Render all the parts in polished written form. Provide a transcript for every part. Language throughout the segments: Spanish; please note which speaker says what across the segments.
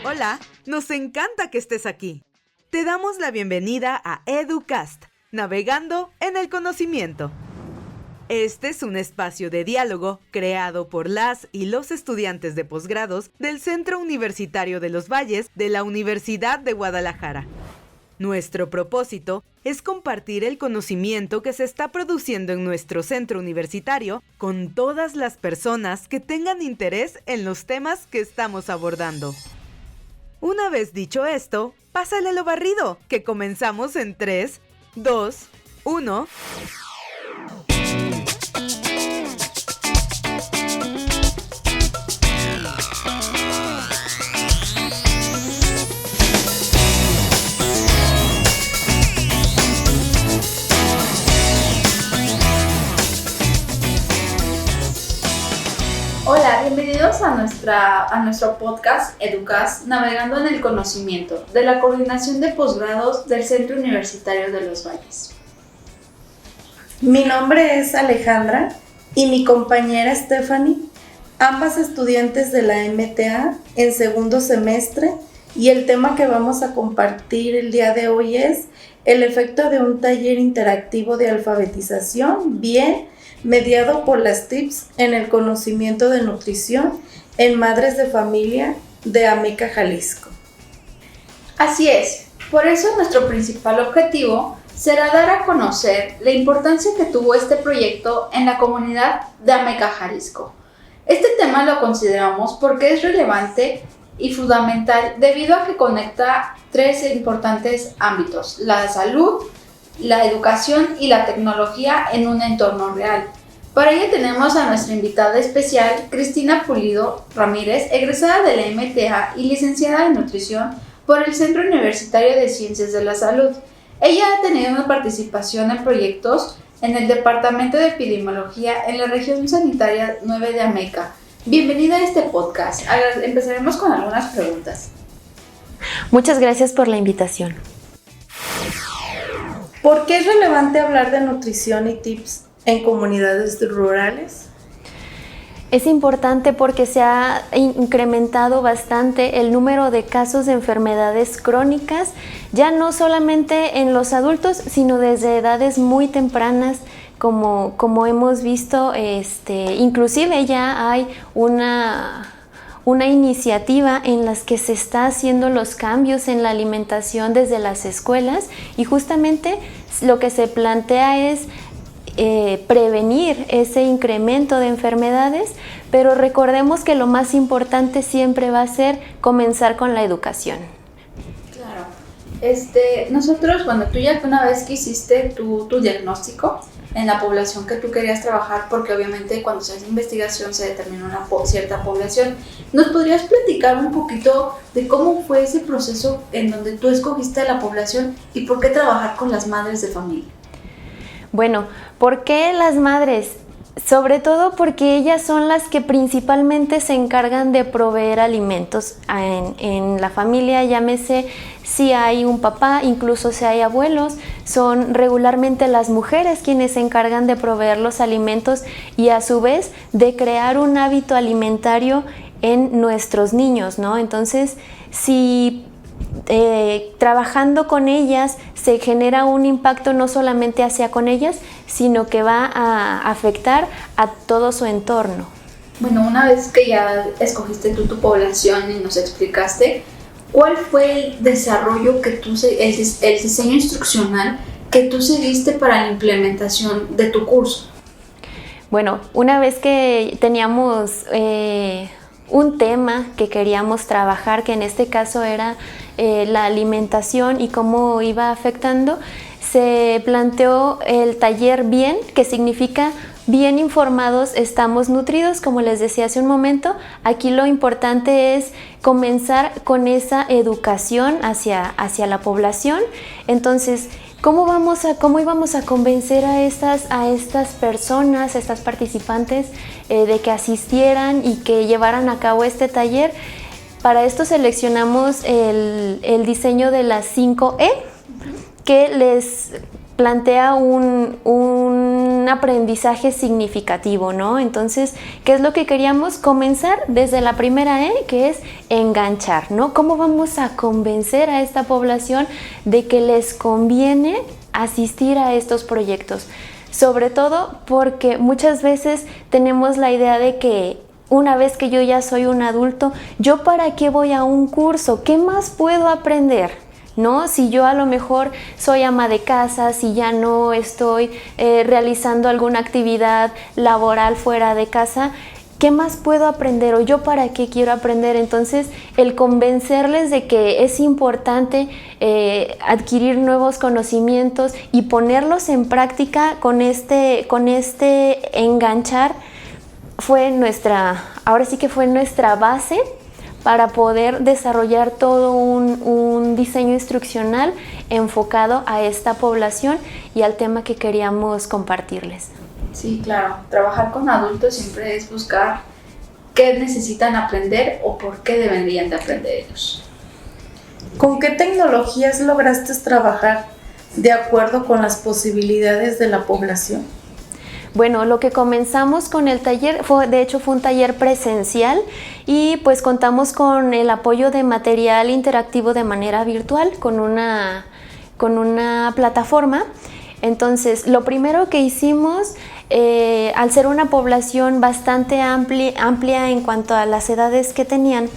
Speaker 1: Hola, nos encanta que estés aquí. Te damos la bienvenida a EduCast, navegando en el conocimiento. Este es un espacio de diálogo creado por las y los estudiantes de posgrados del Centro Universitario de los Valles de la Universidad de Guadalajara. Nuestro propósito es compartir el conocimiento que se está produciendo en nuestro centro universitario con todas las personas que tengan interés en los temas que estamos abordando. Una vez dicho esto, pásale lo barrido, que comenzamos en 3, 2, 1...
Speaker 2: Hola, bienvenidos a nuestro podcast EduCast, navegando en el conocimiento, de la Coordinación de Posgrados del Centro Universitario de los Valles.
Speaker 3: Mi nombre es Alejandra y mi compañera Stephanie, ambas estudiantes de la MTA en segundo semestre, y el tema que vamos a compartir el día de hoy es el efecto de un taller interactivo de alfabetización, bien mediado por las TIPS en el conocimiento de nutrición en madres de familia de Ameca, Jalisco.
Speaker 2: Así es, por eso nuestro principal objetivo será dar a conocer la importancia que tuvo este proyecto en la comunidad de Ameca, Jalisco. Este tema lo consideramos porque es relevante y fundamental debido a que conecta tres importantes ámbitos: la salud, la educación y la tecnología en un entorno real. Para ello tenemos a nuestra invitada especial, Cristina Pulido Ramírez, egresada de la MTA y licenciada en nutrición por el Centro Universitario de Ciencias de la Salud. Ella ha tenido una participación en proyectos en el Departamento de Epidemiología en la Región Sanitaria 9 de Ameca. Bienvenida a este podcast. Empezaremos con algunas preguntas.
Speaker 4: Muchas gracias por la invitación.
Speaker 3: ¿Por qué es relevante hablar de nutrición y tips en comunidades rurales?
Speaker 4: Es importante porque se ha incrementado bastante el número de casos de enfermedades crónicas, ya no solamente en los adultos, sino desde edades muy tempranas, como hemos visto. Inclusive ya hay una iniciativa en las que se está haciendo los cambios en la alimentación desde las escuelas, y justamente lo que se plantea es prevenir ese incremento de enfermedades, pero recordemos que lo más importante siempre va a ser comenzar con la educación.
Speaker 2: Claro. Nosotros, tú ya una vez que hiciste tu diagnóstico en la población que tú querías trabajar, porque obviamente cuando se hace investigación se determina una cierta población, ¿nos podrías platicar un poquito de cómo fue ese proceso en donde tú escogiste a la población y por qué trabajar con las madres de familia?
Speaker 4: Bueno, ¿por qué las madres? Sobre todo porque ellas son las que principalmente se encargan de proveer alimentos en la familia, llámese si hay un papá, incluso si hay abuelos, son regularmente las mujeres quienes se encargan de proveer los alimentos y a su vez de crear un hábito alimentario en nuestros niños, ¿no? Entonces, si trabajando con ellas se genera un impacto no solamente hacia con ellas, sino que va a afectar a todo su entorno.
Speaker 2: Bueno, una vez que ya escogiste tu población y nos explicaste, ¿cuál fue el desarrollo que el diseño instruccional que tú seguiste para la implementación de tu curso?
Speaker 4: Bueno, una vez que teníamos un tema que queríamos trabajar, que en este caso era la alimentación y cómo iba afectando, se planteó el taller BIEN, que significa bien informados estamos nutridos. Como les decía hace un momento, aquí lo importante es comenzar con esa educación hacia la población. Entonces, ¿cómo íbamos a convencer a estas personas, estas participantes, de que asistieran y que llevaran a cabo este taller? Para esto seleccionamos el diseño de las 5E, que les plantea un un aprendizaje significativo, ¿no? Entonces, ¿qué es lo que queríamos? Comenzar desde la primera E, que es enganchar, ¿no? ¿Cómo vamos a convencer a esta población de que les conviene asistir a estos proyectos? Sobre todo porque muchas veces tenemos la idea de que una vez que yo ya soy un adulto, ¿yo para qué voy a un curso? ¿Qué más puedo aprender? ¿No? Si yo a lo mejor soy ama de casa, si ya no estoy realizando alguna actividad laboral fuera de casa, ¿qué más puedo aprender? ¿O yo para qué quiero aprender? Entonces, el convencerles de que es importante adquirir nuevos conocimientos y ponerlos en práctica con este enganchar ahora sí que fue nuestra base para poder desarrollar todo un diseño instruccional enfocado a esta población y al tema que queríamos compartirles.
Speaker 2: Sí, claro. Trabajar con adultos siempre es buscar qué necesitan aprender o por qué deberían de aprender ellos.
Speaker 3: ¿Con qué tecnologías lograste trabajar de acuerdo con las posibilidades de la población?
Speaker 4: Bueno, lo que comenzamos con el taller fue un taller presencial y pues contamos con el apoyo de material interactivo de manera virtual con una plataforma. Entonces, lo primero que hicimos, al ser una población bastante amplia en cuanto a las edades que tenían,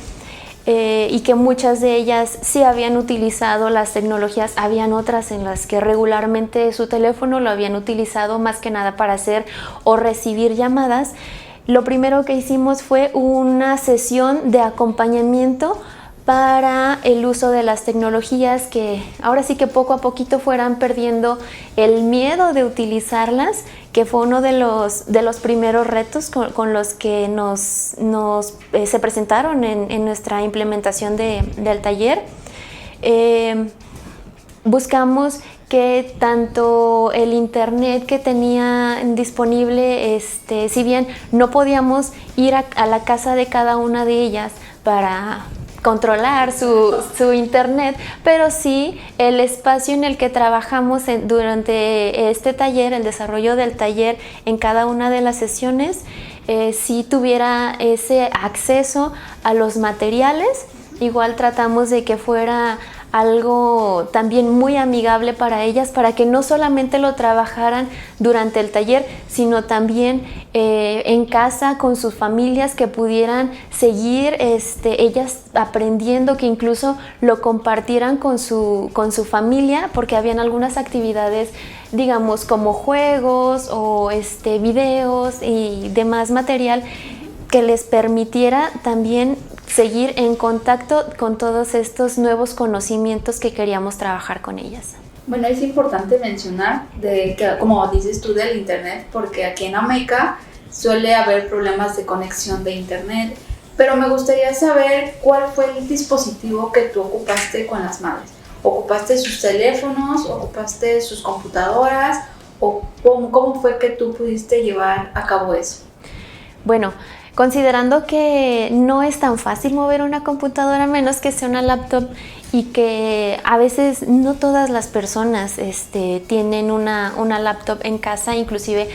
Speaker 4: y que muchas de ellas sí habían utilizado las tecnologías, habían otras en las que regularmente su teléfono lo habían utilizado más que nada para hacer o recibir llamadas. Lo primero que hicimos fue una sesión de acompañamiento para el uso de las tecnologías, que ahora sí que poco a poquito fueran perdiendo el miedo de utilizarlas, que fue uno de los primeros retos con los que se presentaron en nuestra implementación del taller. Buscamos que tanto el internet que tenía disponible, si bien no podíamos ir a la casa de cada una de ellas para controlar su internet, pero sí el espacio en el que trabajamos durante este taller, el desarrollo del taller en cada una de las sesiones, sí tuviera ese acceso a los materiales. Igual tratamos de que fuera algo también muy amigable para ellas, para que no solamente lo trabajaran durante el taller, sino también en casa con sus familias, que pudieran seguir ellas aprendiendo, que incluso lo compartieran con su familia, porque habían algunas actividades, digamos, como juegos o videos y demás material que les permitiera también seguir en contacto con todos estos nuevos conocimientos que queríamos trabajar con ellas.
Speaker 2: Bueno, es importante mencionar como dices tú, del internet, porque aquí en Ameca suele haber problemas de conexión de internet, pero me gustaría saber cuál fue el dispositivo que tú ocupaste con las madres. ¿Ocupaste sus teléfonos? ¿Ocupaste sus computadoras? ¿O cómo fue que tú pudiste llevar a cabo eso?
Speaker 4: Bueno, considerando que no es tan fácil mover una computadora, menos que sea una laptop, y que a veces no todas las personas tienen una laptop en casa, inclusive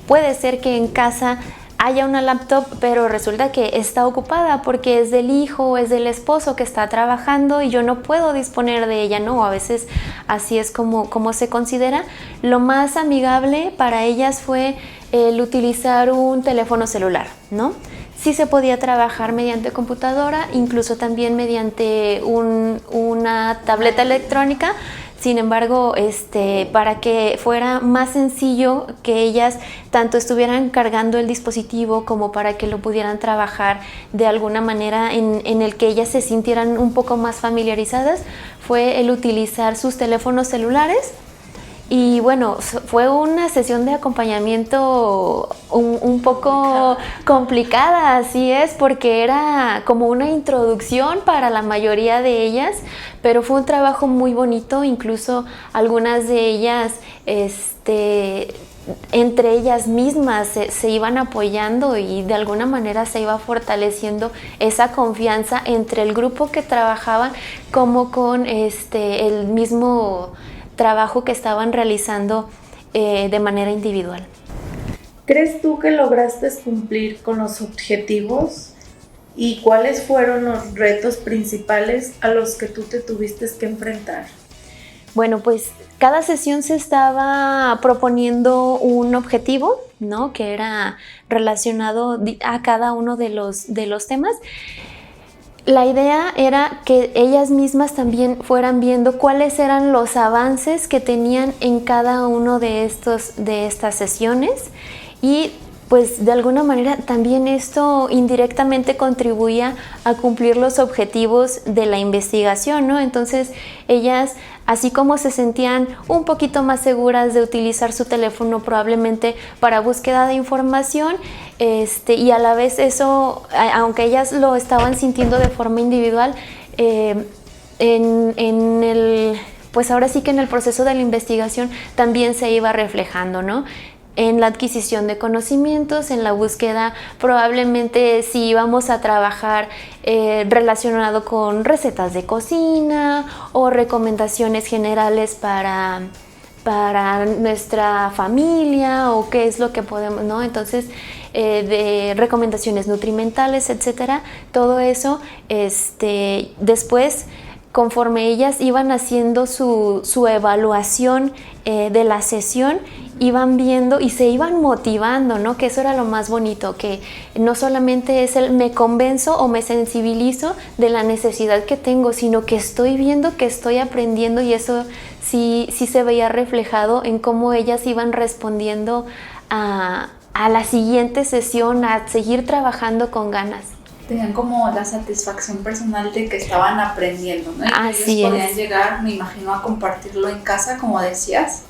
Speaker 4: puede ser que en casa haya una laptop, pero resulta que está ocupada porque es del hijo o es del esposo que está trabajando y yo no puedo disponer de ella, ¿no? A veces así es como se considera. Lo más amigable para ellas fue el utilizar un teléfono celular, ¿no? Sí se podía trabajar mediante computadora, incluso también mediante una tableta electrónica. Sin embargo, para que fuera más sencillo que ellas tanto estuvieran cargando el dispositivo como para que lo pudieran trabajar de alguna manera en el que ellas se sintieran un poco más familiarizadas, fue el utilizar sus teléfonos celulares. Y bueno, fue una sesión de acompañamiento un poco complicada, así es, porque era como una introducción para la mayoría de ellas, pero fue un trabajo muy bonito. Incluso algunas de ellas, entre ellas mismas se iban apoyando y de alguna manera se iba fortaleciendo esa confianza entre el grupo que trabajaban como con el mismo trabajo que estaban realizando de manera individual.
Speaker 3: ¿Crees tú que lograste cumplir con los objetivos? ¿Y cuáles fueron los retos principales a los que tú te tuviste que enfrentar?
Speaker 4: Bueno, pues cada sesión se estaba proponiendo un objetivo, ¿no? Que era relacionado a cada uno de los temas. La idea era que ellas mismas también fueran viendo cuáles eran los avances que tenían en cada uno de estas sesiones, y pues de alguna manera también esto indirectamente contribuía a cumplir los objetivos de la investigación, ¿no? Entonces ellas, así como se sentían un poquito más seguras de utilizar su teléfono probablemente para búsqueda de información, y a la vez eso, aunque ellas lo estaban sintiendo de forma individual, pues ahora sí que en el proceso de la investigación también se iba reflejando, ¿no? En la adquisición de conocimientos, en la búsqueda, probablemente si íbamos a trabajar relacionado con recetas de cocina o recomendaciones generales para nuestra familia, o qué es lo que podemos, ¿no? Entonces, de recomendaciones nutrimentales, etcétera, todo eso, después, conforme ellas iban haciendo su evaluación de la sesión, iban viendo y se iban motivando, ¿no? Que eso era lo más bonito, que no solamente es el me convenzo o me sensibilizo de la necesidad que tengo, sino que estoy viendo que estoy aprendiendo, y eso sí se veía reflejado en cómo ellas iban respondiendo a la siguiente sesión, a seguir trabajando con ganas.
Speaker 2: Tenían como la satisfacción personal de que estaban aprendiendo, ¿no? Y
Speaker 4: así
Speaker 2: ellos podían llegar, me imagino, a compartirlo en casa, como decías.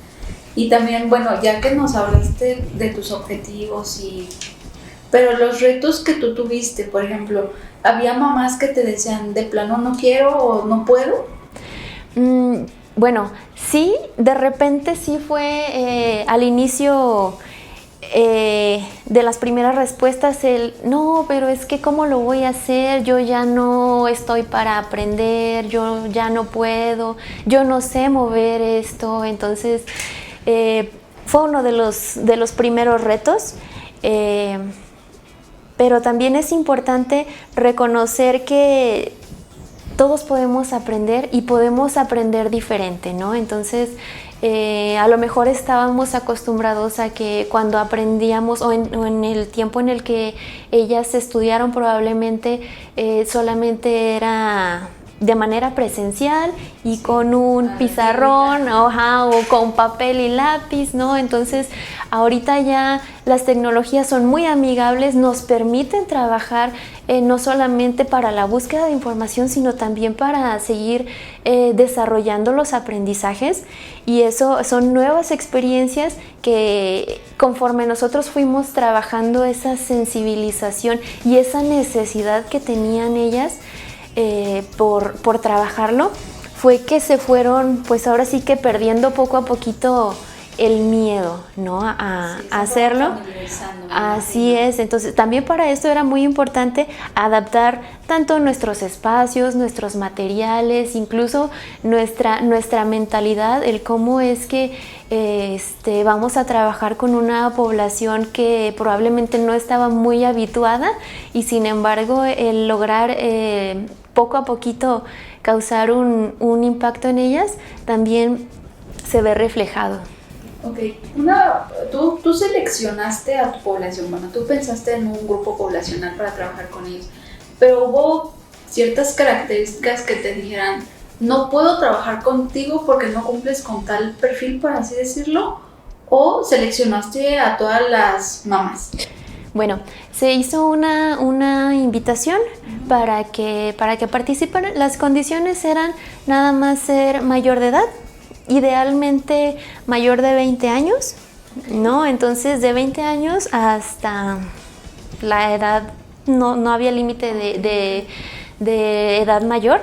Speaker 2: Y también, bueno, ya que nos hablaste de tus objetivos, pero los retos que tú tuviste, por ejemplo, ¿había mamás que te decían de plano no quiero o no puedo?
Speaker 4: Bueno, sí, de repente sí fue al inicio de las primeras respuestas el no, pero es que ¿cómo lo voy a hacer? Yo ya no estoy para aprender, yo ya no puedo, yo no sé mover esto. Entonces fue uno de los primeros retos, pero también es importante reconocer que todos podemos aprender y podemos aprender diferente, ¿no? Entonces, a lo mejor estábamos acostumbrados a que cuando aprendíamos o en el tiempo en el que ellas estudiaron probablemente solamente era de manera presencial y con un pizarrón, o con papel y lápiz, ¿no? Entonces, ahorita ya las tecnologías son muy amigables, nos permiten trabajar no solamente para la búsqueda de información, sino también para seguir desarrollando los aprendizajes, y eso son nuevas experiencias que conforme nosotros fuimos trabajando esa sensibilización y esa necesidad que tenían ellas por trabajarlo, fue que se fueron, pues ahora sí que perdiendo poco a poquito el miedo, ¿no? a hacerlo. Así es. Entonces, también para esto era muy importante adaptar tanto nuestros espacios, nuestros materiales, incluso nuestra mentalidad, el cómo es que vamos a trabajar con una población que probablemente no estaba muy habituada, y sin embargo el lograr poco a poquito causar un impacto en ellas también se ve reflejado.
Speaker 2: Ok, tú seleccionaste a tu población, bueno, tú pensaste en un grupo poblacional para trabajar con ellos, pero hubo ciertas características que te dijeran, no puedo trabajar contigo porque no cumples con tal perfil, por así decirlo, o seleccionaste a todas las mamás.
Speaker 4: Bueno, se hizo una invitación para que participaran. Las condiciones eran nada más ser mayor de edad, idealmente mayor de 20 años, ¿no? Entonces, de 20 años hasta la edad, no había límite de edad mayor.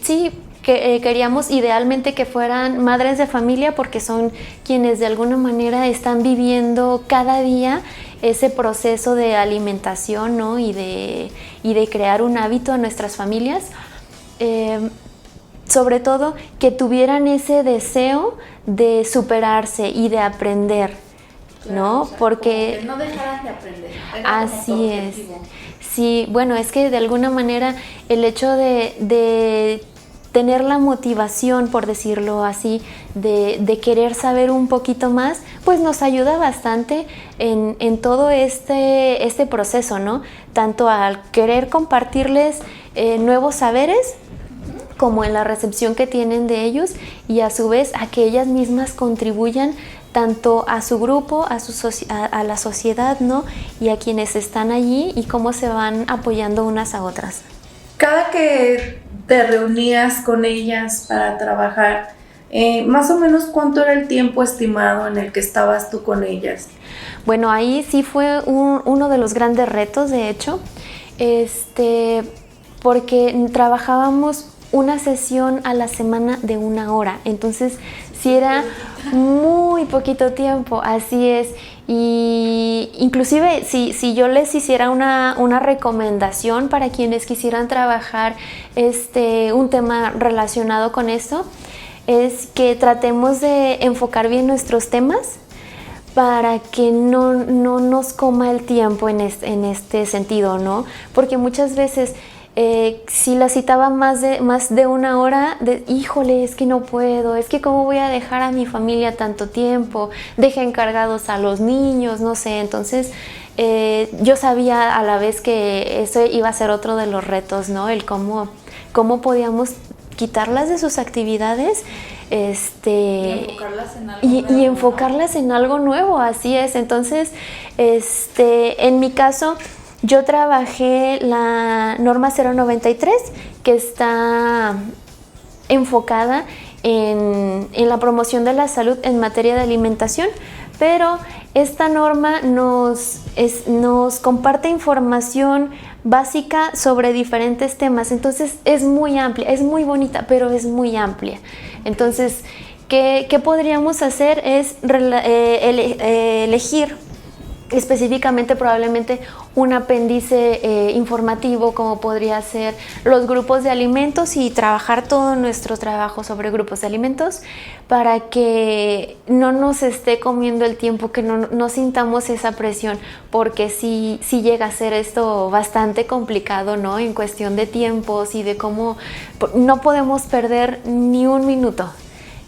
Speaker 4: Sí, queríamos idealmente que fueran madres de familia, porque son quienes de alguna manera están viviendo cada día ese proceso de alimentación, ¿no? y de crear un hábito a nuestras familias. sobre todo que tuvieran ese deseo de superarse y de aprender,
Speaker 2: Claro,
Speaker 4: ¿no?
Speaker 2: o sea,
Speaker 4: Porque
Speaker 2: como que no dejaran de aprender. Era como tu
Speaker 4: así es.
Speaker 2: objetivo.
Speaker 4: Sí, bueno, es que de alguna manera el hecho de tener la motivación, por decirlo así, de querer saber un poquito más, pues nos ayuda bastante en todo este proceso, ¿no? Tanto al querer compartirles nuevos saberes, como en la recepción que tienen de ellos, y a su vez a que ellas mismas contribuyan tanto a su grupo, a la sociedad, ¿no? Y a quienes están allí y cómo se van apoyando unas a otras.
Speaker 3: Cada que te reunías con ellas para trabajar, más o menos ¿cuánto era el tiempo estimado en el que estabas tú con ellas?
Speaker 4: Bueno, ahí sí fue uno de los grandes retos, de hecho, porque trabajábamos una sesión a la semana de 1 hora, entonces sí era muy poquito tiempo, así es. Y inclusive si yo les hiciera una recomendación para quienes quisieran trabajar un tema relacionado con esto, es que tratemos de enfocar bien nuestros temas para que no nos coma el tiempo en este sentido, ¿no? Porque muchas veces si la citaba más de 1 hora, híjole, es que no puedo, es que cómo voy a dejar a mi familia tanto tiempo, dejé encargados a los niños, no sé, entonces yo sabía a la vez que eso iba a ser otro de los retos, ¿no? El cómo podíamos quitarlas de sus actividades
Speaker 2: y
Speaker 4: enfocarlas en algo nuevo, así es. Entonces, en mi caso, yo trabajé la norma 093, que está enfocada en la promoción de la salud en materia de alimentación, pero esta norma nos comparte información básica sobre diferentes temas, entonces es muy amplia, es muy bonita, pero es muy amplia. Entonces, ¿qué podríamos hacer? Es elegir específicamente probablemente un apéndice informativo, como podría ser los grupos de alimentos, y trabajar todo nuestro trabajo sobre grupos de alimentos para que no nos esté comiendo el tiempo, que no sintamos esa presión, porque sí llega a ser esto bastante complicado, ¿no? En cuestión de tiempos y de cómo no podemos perder ni un minuto.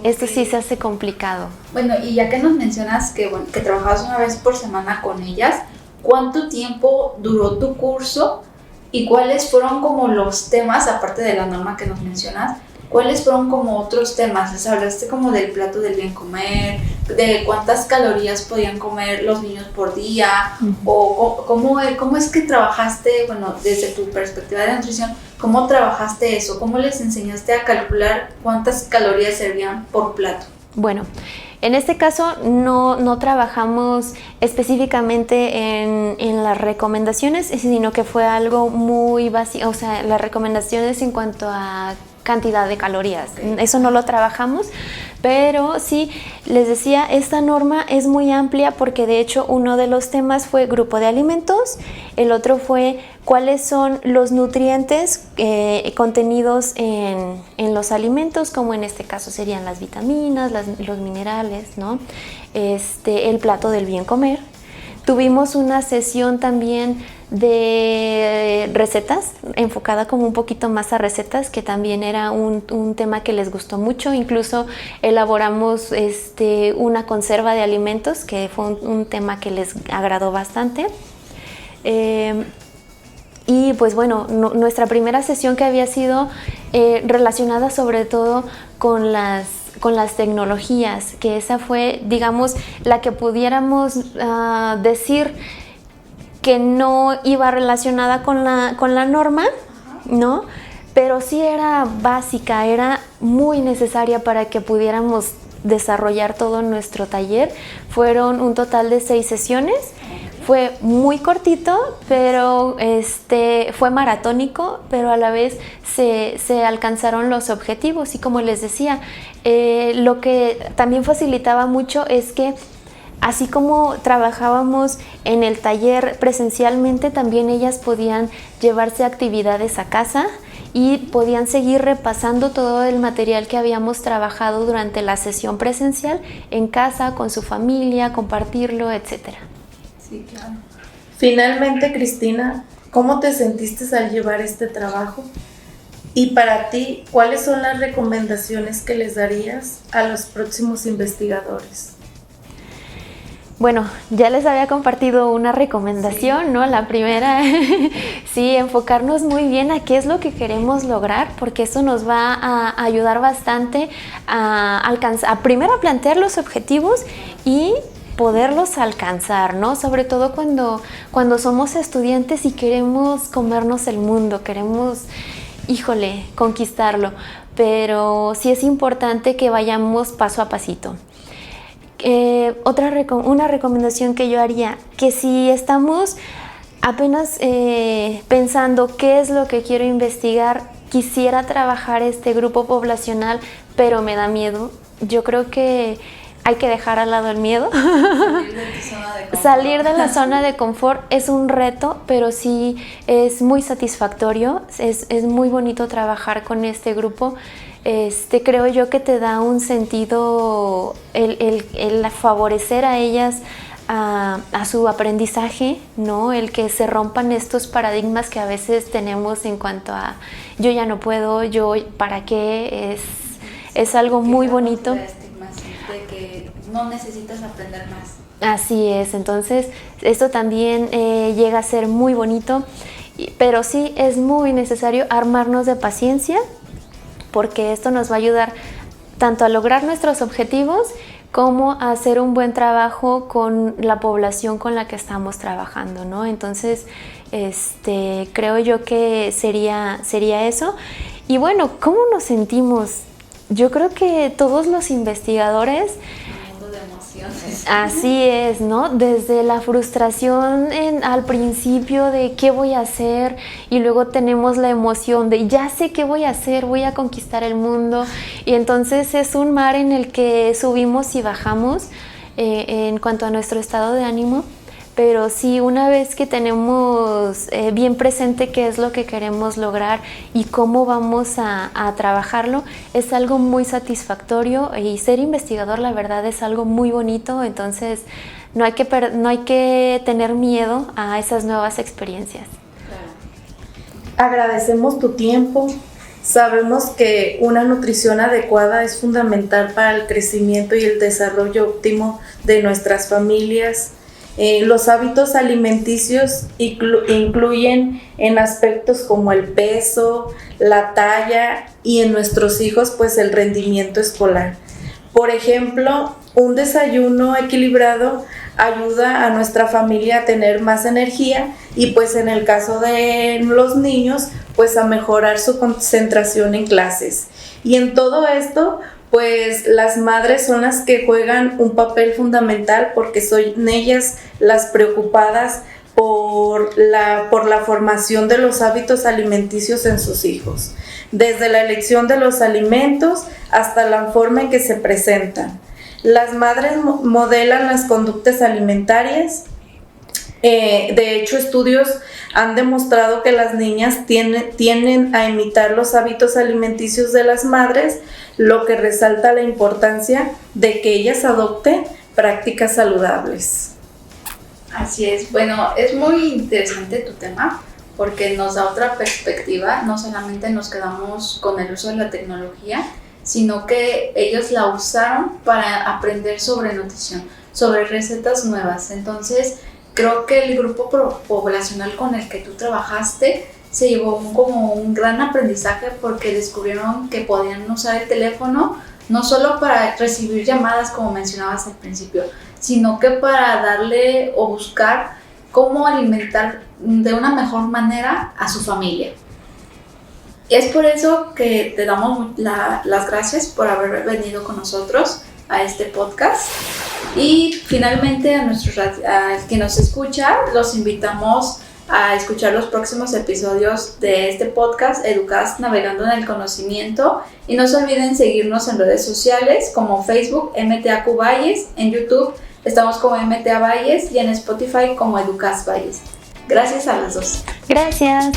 Speaker 4: Esto sí se hace complicado.
Speaker 2: Bueno, y ya que nos mencionas que trabajabas una vez por semana con ellas, ¿cuánto tiempo duró tu curso y cuáles fueron como los temas, aparte de la norma que nos mencionas, cuáles fueron como otros temas? O sea, hablaste como del plato del bien comer, de cuántas calorías podían comer los niños por día, o cómo es que trabajaste, bueno, desde tu perspectiva de nutrición, ¿cómo trabajaste eso? ¿Cómo les enseñaste a calcular cuántas calorías servían por plato?
Speaker 4: Bueno, en este caso no trabajamos específicamente en las recomendaciones, sino que fue algo muy básico, o sea, las recomendaciones en cuanto a cantidad de calorías. Eso no lo trabajamos, pero sí, les decía, esta norma es muy amplia porque de hecho uno de los temas fue grupo de alimentos, el otro fue cuáles son los nutrientes contenidos en los alimentos, como en este caso serían las vitaminas, los minerales, ¿no? El plato del bien comer. Tuvimos una sesión también de recetas, enfocada como un poquito más a recetas, que también era un tema que les gustó mucho. Incluso elaboramos una conserva de alimentos, que fue un tema que les agradó bastante. Y pues bueno, nuestra primera sesión, que había sido relacionada sobre todo con las tecnologías, que esa fue, digamos, la que pudiéramos decir que no iba relacionada con la norma, ¿no? Pero sí era básica, era muy necesaria para que pudiéramos desarrollar todo nuestro taller. Fueron un total de 6 sesiones. Fue muy cortito, pero fue maratónico, pero a la vez se alcanzaron los objetivos. Y como les decía, lo que también facilitaba mucho es que así como trabajábamos en el taller presencialmente, también ellas podían llevarse actividades a casa y podían seguir repasando todo el material que habíamos trabajado durante la sesión presencial en casa, con su familia, compartirlo, etc.
Speaker 2: Sí, claro.
Speaker 3: Finalmente, Cristina, ¿cómo te sentiste al llevar este trabajo? Y para ti, ¿cuáles son las recomendaciones que les darías a los próximos investigadores?
Speaker 4: Bueno, ya les había compartido una recomendación, ¿no? La primera, sí, enfocarnos muy bien a qué es lo que queremos lograr, porque eso nos va a ayudar bastante a alcanzar, primero a plantear los objetivos y poderlos alcanzar, ¿no? Sobre todo cuando somos estudiantes y queremos comernos el mundo, queremos, conquistarlo, pero sí es importante que vayamos paso a pasito. Una recomendación que yo haría, que si estamos apenas pensando qué es lo que quiero investigar, quisiera trabajar este grupo poblacional, pero me da miedo, yo creo que hay que dejar al lado el miedo. Salir de la zona de confort es un reto, pero sí es muy satisfactorio, es muy bonito trabajar con este grupo. Creo yo que te da un sentido el favorecer a ellas a su aprendizaje, ¿no? El que se rompan estos paradigmas que a veces tenemos en cuanto a yo ya no puedo, yo para qué, es algo muy bonito.
Speaker 2: De que no necesitas aprender más.
Speaker 4: Así es, entonces esto también llega a ser muy bonito, pero sí es muy necesario armarnos de paciencia, porque esto nos va a ayudar tanto a lograr nuestros objetivos como a hacer un buen trabajo con la población con la que estamos trabajando, ¿no? Entonces, creo yo que sería eso. Y bueno, ¿cómo nos sentimos? Yo creo que todos los investigadores, así es, ¿no? Desde la frustración al principio de qué voy a hacer, y luego tenemos la emoción de ya sé qué voy a hacer, voy a conquistar el mundo, y entonces es un mar en el que subimos y bajamos en cuanto a nuestro estado de ánimo. Pero sí, una vez que tenemos bien presente qué es lo que queremos lograr y cómo vamos a trabajarlo, es algo muy satisfactorio, y ser investigador, la verdad, es algo muy bonito. Entonces no hay que tener miedo a esas nuevas experiencias.
Speaker 3: Agradecemos tu tiempo. Sabemos que una nutrición adecuada es fundamental para el crecimiento y el desarrollo óptimo de nuestras familias. Los hábitos alimenticios incluyen en aspectos como el peso, la talla y en nuestros hijos pues el rendimiento escolar. Por ejemplo, un desayuno equilibrado ayuda a nuestra familia a tener más energía y pues en el caso de los niños pues a mejorar su concentración en clases. Y en todo esto pues las madres son las que juegan un papel fundamental, porque son ellas las preocupadas por la formación de los hábitos alimenticios en sus hijos, desde la elección de los alimentos hasta la forma en que se presentan. Las madres modelan las conductas alimentarias. De hecho, estudios han demostrado que las niñas tienden a imitar los hábitos alimenticios de las madres, lo que resalta la importancia de que ellas adopten prácticas saludables.
Speaker 2: Así es. Bueno, es muy interesante tu tema porque nos da otra perspectiva. No solamente nos quedamos con el uso de la tecnología, sino que ellos la usaron para aprender sobre nutrición, sobre recetas nuevas. Entonces, creo que el grupo poblacional con el que tú trabajaste se llevó como un gran aprendizaje, porque descubrieron que podían usar el teléfono no solo para recibir llamadas como mencionabas al principio, sino que para darle o buscar cómo alimentar de una mejor manera a su familia. Es por eso que te damos las gracias por haber venido con nosotros a este podcast. Y finalmente a quien nos escucha, los invitamos a escuchar los próximos episodios de este podcast EduCast, Navegando en el Conocimiento, y no se olviden seguirnos en redes sociales como Facebook MTAQ Valles, en YouTube estamos como MTA Valles y en Spotify como EduCast Valles. Gracias a las dos.
Speaker 4: Gracias.